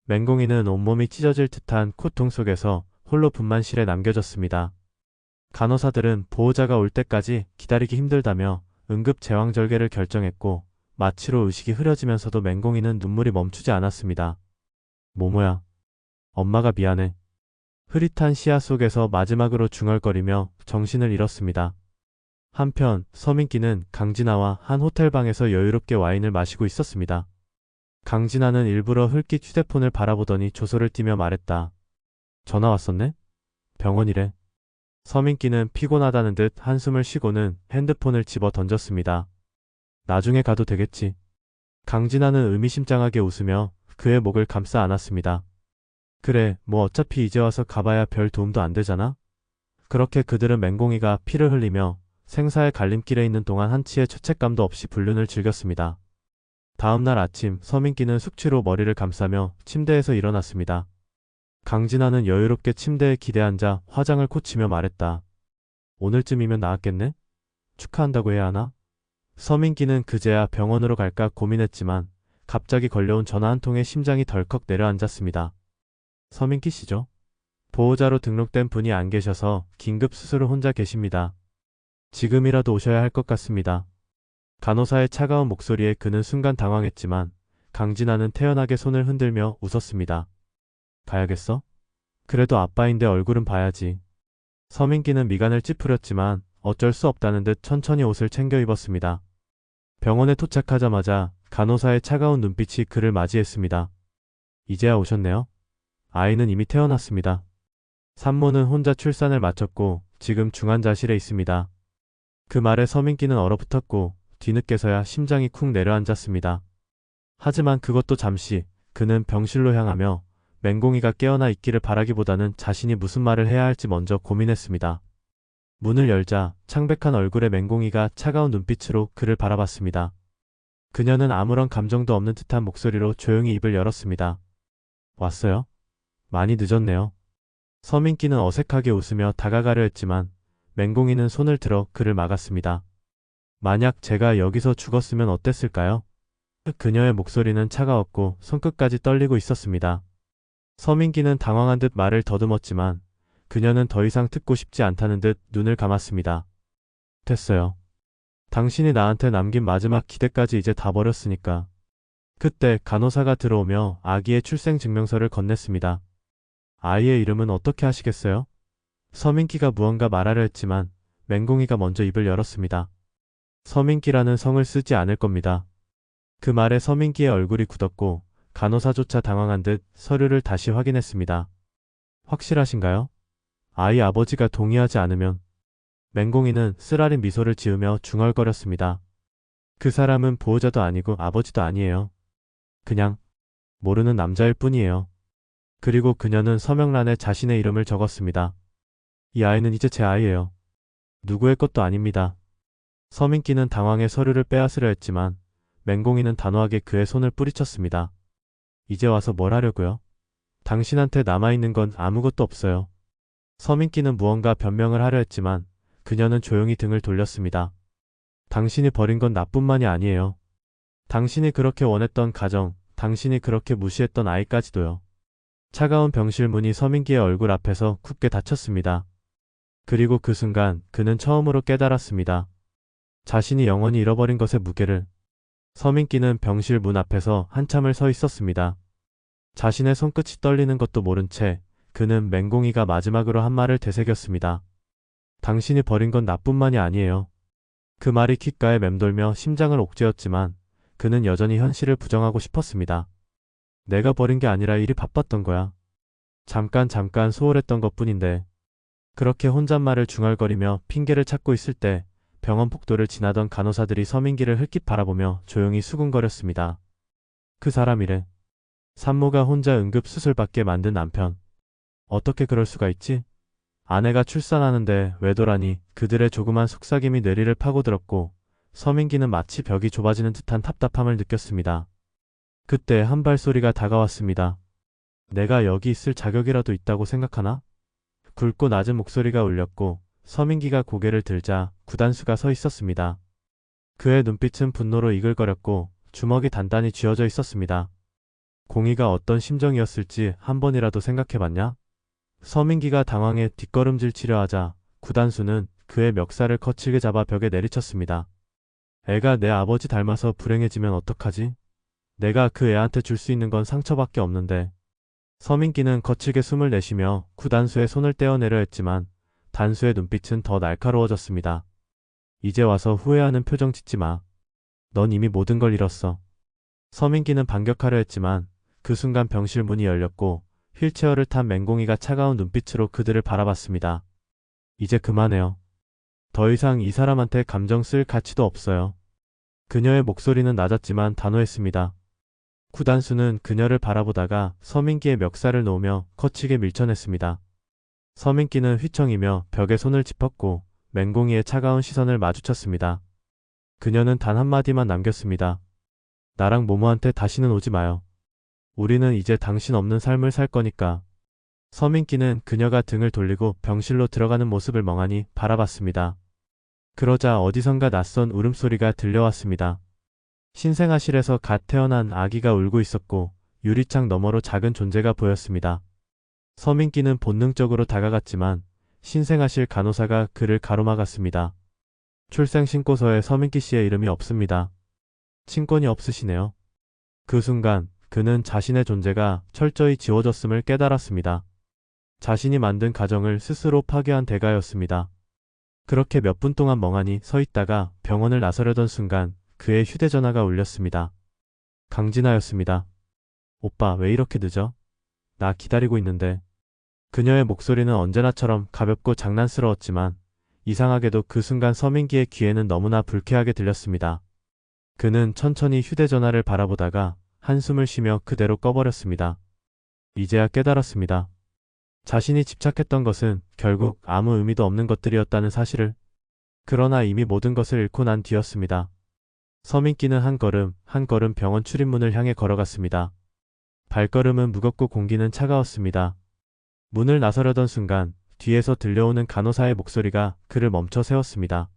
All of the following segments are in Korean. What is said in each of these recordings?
맹공이는 온몸이 찢어질 듯한 고통 속에서 홀로 분만실에 남겨졌습니다. 간호사들은 보호자가 올 때까지 기다리기 힘들다며 응급 제왕절개를 결정했고 마취로 의식이 흐려지면서도 맹공이는 눈물이 멈추지 않았습니다. 모모야, 엄마가 미안해. 흐릿한 시야 속에서 마지막으로 중얼거리며 정신을 잃었습니다. 한편 서민기는 강진아와 한 호텔방에서 여유롭게 와인을 마시고 있었습니다. 강진아는 일부러 흘낏 휴대폰을 바라보더니 조소를 띠며 말했다. 전화 왔었네? 병원이래. 서민기는 피곤하다는 듯 한숨을 쉬고는 핸드폰을 집어 던졌습니다. 나중에 가도 되겠지. 강진아는 의미심장하게 웃으며 그의 목을 감싸 안았습니다. 그래, 뭐 어차피 이제 와서 가봐야 별 도움도 안 되잖아? 그렇게 그들은 맹공이가 피를 흘리며 생사의 갈림길에 있는 동안 한치의 죄책감도 없이 불륜을 즐겼습니다. 다음날 아침 서민기는 숙취로 머리를 감싸며 침대에서 일어났습니다. 강진아는 여유롭게 침대에 기대앉아 화장을 고치며 말했다. 오늘쯤이면 나았겠네? 축하한다고 해야 하나? 서민기는 그제야 병원으로 갈까 고민했지만 갑자기 걸려온 전화 한 통에 심장이 덜컥 내려앉았습니다. 서민기 씨죠? 보호자로 등록된 분이 안 계셔서 긴급 수술을 혼자 계십니다. 지금이라도 오셔야 할 것 같습니다. 간호사의 차가운 목소리에 그는 순간 당황했지만 강진아는 태연하게 손을 흔들며 웃었습니다. 가야겠어? 그래도 아빠인데 얼굴은 봐야지. 서민기는 미간을 찌푸렸지만 어쩔 수 없다는 듯 천천히 옷을 챙겨 입었습니다. 병원에 도착하자마자 간호사의 차가운 눈빛이 그를 맞이했습니다. 이제야 오셨네요. 아이는 이미 태어났습니다. 산모는 혼자 출산을 마쳤고 지금 중환자실에 있습니다. 그 말에 서민기는 얼어붙었고 뒤늦게서야 심장이 쿵 내려앉았습니다. 하지만 그것도 잠시 그는 병실로 향하며 맹공이가 깨어나 있기를 바라기보다는 자신이 무슨 말을 해야 할지 먼저 고민했습니다. 문을 열자 창백한 얼굴의 맹공이가 차가운 눈빛으로 그를 바라봤습니다. 그녀는 아무런 감정도 없는 듯한 목소리로 조용히 입을 열었습니다. 왔어요? 많이 늦었네요. 서민기는 어색하게 웃으며 다가가려 했지만 맹공이는 손을 들어 그를 막았습니다. 만약 제가 여기서 죽었으면 어땠을까요? 그녀의 목소리는 차가웠고 손끝까지 떨리고 있었습니다. 서민기는 당황한 듯 말을 더듬었지만 그녀는 더 이상 듣고 싶지 않다는 듯 눈을 감았습니다. 됐어요. 당신이 나한테 남긴 마지막 기대까지 이제 다 버렸으니까. 그때 간호사가 들어오며 아기의 출생증명서를 건넸습니다. 아이의 이름은 어떻게 하시겠어요? 서민기가 무언가 말하려 했지만 맹공이가 먼저 입을 열었습니다. 서민기라는 성을 쓰지 않을 겁니다. 그 말에 서민기의 얼굴이 굳었고 간호사조차 당황한 듯 서류를 다시 확인했습니다. 확실하신가요? 아이 아버지가 동의하지 않으면. 맹공이는 쓰라린 미소를 지으며 중얼거렸습니다. 그 사람은 보호자도 아니고 아버지도 아니에요. 그냥 모르는 남자일 뿐이에요. 그리고 그녀는 서명란에 자신의 이름을 적었습니다. 이 아이는 이제 제 아이예요. 누구의 것도 아닙니다. 서민기는 당황해 서류를 빼앗으려 했지만 맹공이는 단호하게 그의 손을 뿌리쳤습니다. 이제 와서 뭘 하려고요? 당신한테 남아있는 건 아무것도 없어요. 서민기는 무언가 변명을 하려 했지만 그녀는 조용히 등을 돌렸습니다. 당신이 버린 건 나뿐만이 아니에요. 당신이 그렇게 원했던 가정, 당신이 그렇게 무시했던 아이까지도요. 차가운 병실 문이 서민기의 얼굴 앞에서 굳게 닫혔습니다. 그리고 그 순간 그는 처음으로 깨달았습니다. 자신이 영원히 잃어버린 것의 무게를. 서민기는 병실 문 앞에서 한참을 서 있었습니다. 자신의 손끝이 떨리는 것도 모른 채 그는 맹공이가 마지막으로 한 말을 되새겼습니다. 당신이 버린 건 나뿐만이 아니에요. 그 말이 귓가에 맴돌며 심장을 옥죄었지만 그는 여전히 현실을 부정하고 싶었습니다. 내가 버린 게 아니라 일이 바빴던 거야. 잠깐 소홀했던 것뿐인데. 그렇게 혼잣말을 중얼거리며 핑계를 찾고 있을 때 병원 복도를 지나던 간호사들이 서민기를 흘낏 바라보며 조용히 수군거렸습니다. 그 사람이래. 산모가 혼자 응급수술받게 만든 남편. 어떻게 그럴 수가 있지? 아내가 출산하는데 외도라니. 그들의 조그만 속삭임이 뇌리를 파고들었고 서민기는 마치 벽이 좁아지는 듯한 답답함을 느꼈습니다. 그때 한 발소리가 다가왔습니다. 내가 여기 있을 자격이라도 있다고 생각하나? 굵고 낮은 목소리가 울렸고 서민기가 고개를 들자 구단수가 서 있었습니다. 그의 눈빛은 분노로 이글거렸고 주먹이 단단히 쥐어져 있었습니다. 공희가 어떤 심정이었을지 한 번이라도 생각해봤냐? 서민기가 당황해 뒷걸음질 치려 하자 구단수는 그의 멱살을 거칠게 잡아 벽에 내리쳤습니다. 애가 내 아버지 닮아서 불행해지면 어떡하지? 내가 그 애한테 줄 수 있는 건 상처밖에 없는데. 서민기는 거칠게 숨을 내쉬며 구단수의 손을 떼어내려 했지만 단수의 눈빛은 더 날카로워졌습니다. 이제 와서 후회하는 표정 짓지 마. 넌 이미 모든 걸 잃었어. 서민기는 반격하려 했지만 그 순간 병실 문이 열렸고 휠체어를 탄 맹공이가 차가운 눈빛으로 그들을 바라봤습니다. 이제 그만해요. 더 이상 이 사람한테 감정 쓸 가치도 없어요. 그녀의 목소리는 낮았지만 단호했습니다. 구단수는 그녀를 바라보다가 서민기의 멱살을 놓으며 거치게 밀쳐냈습니다. 서민기는 휘청이며 벽에 손을 짚었고 맹공이의 차가운 시선을 마주쳤습니다. 그녀는 단 한마디만 남겼습니다. 나랑 모모한테 다시는 오지 마요. 우리는 이제 당신 없는 삶을 살 거니까. 서민기는 그녀가 등을 돌리고 병실로 들어가는 모습을 멍하니 바라봤습니다. 그러자 어디선가 낯선 울음소리가 들려왔습니다. 신생아실에서 갓 태어난 아기가 울고 있었고 유리창 너머로 작은 존재가 보였습니다. 서민기는 본능적으로 다가갔지만 신생아실 간호사가 그를 가로막았습니다. 출생신고서에 서민기 씨의 이름이 없습니다. 친권이 없으시네요. 그 순간 그는 자신의 존재가 철저히 지워졌음을 깨달았습니다. 자신이 만든 가정을 스스로 파괴한 대가였습니다. 그렇게 몇 분 동안 멍하니 서 있다가 병원을 나서려던 순간 그의 휴대전화가 울렸습니다. 강진아였습니다. 오빠 왜 이렇게 늦어? 나 기다리고 있는데. 그녀의 목소리는 언제나처럼 가볍고 장난스러웠지만 이상하게도 그 순간 서민기의 귀에는 너무나 불쾌하게 들렸습니다. 그는 천천히 휴대전화를 바라보다가 한숨을 쉬며 그대로 꺼버렸습니다. 이제야 깨달았습니다. 자신이 집착했던 것은 결국 아무 의미도 없는 것들이었다는 사실을. 그러나 이미 모든 것을 잃고 난 뒤였습니다. 서민기는 한 걸음 한 걸음 병원 출입문을 향해 걸어갔습니다. 발걸음은 무겁고 공기는 차가웠습니다. 문을 나서려던 순간 뒤에서 들려오는 간호사의 목소리가 그를 멈춰 세웠습니다.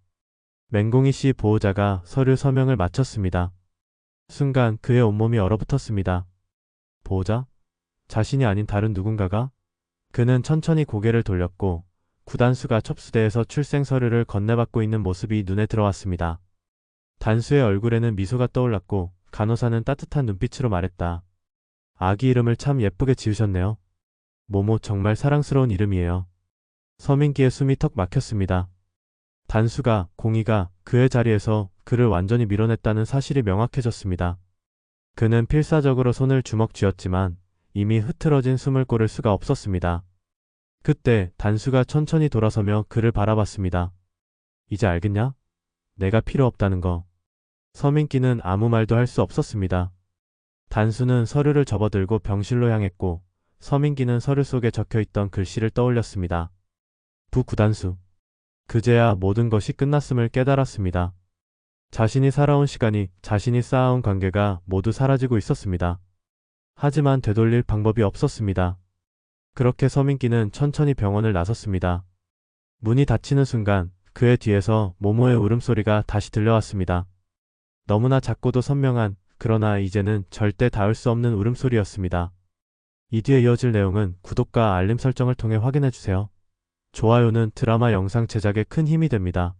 맹공이 씨 보호자가 서류 서명을 마쳤습니다. 순간 그의 온몸이 얼어붙었습니다. 보호자? 자신이 아닌 다른 누군가가? 그는 천천히 고개를 돌렸고 구단수가 첩수대에서 출생 서류를 건네받고 있는 모습이 눈에 들어왔습니다. 단수의 얼굴에는 미소가 떠올랐고 간호사는 따뜻한 눈빛으로 말했다. 아기 이름을 참 예쁘게 지으셨네요. 모모 정말 사랑스러운 이름이에요. 서민기의 숨이 턱 막혔습니다. 단수가, 공희가 그의 자리에서 그를 완전히 밀어냈다는 사실이 명확해졌습니다. 그는 필사적으로 손을 주먹 쥐었지만 이미 흐트러진 숨을 고를 수가 없었습니다. 그때 단수가 천천히 돌아서며 그를 바라봤습니다. 이제 알겠냐? 내가 필요 없다는 거. 서민기는 아무 말도 할 수 없었습니다. 단수는 서류를 접어들고 병실로 향했고 서민기는 서류 속에 적혀있던 글씨를 떠올렸습니다. 부구단수. 그제야 모든 것이 끝났음을 깨달았습니다. 자신이 살아온 시간이, 자신이 쌓아온 관계가 모두 사라지고 있었습니다. 하지만 되돌릴 방법이 없었습니다. 그렇게 서민기는 천천히 병원을 나섰습니다. 문이 닫히는 순간 그의 뒤에서 모모의 울음소리가 다시 들려왔습니다. 너무나 작고도 선명한, 그러나 이제는 절대 닿을 수 없는 울음소리였습니다. 이 뒤에 이어질 내용은 구독과 알림 설정을 통해 확인해주세요. 좋아요는 드라마 영상 제작에 큰 힘이 됩니다.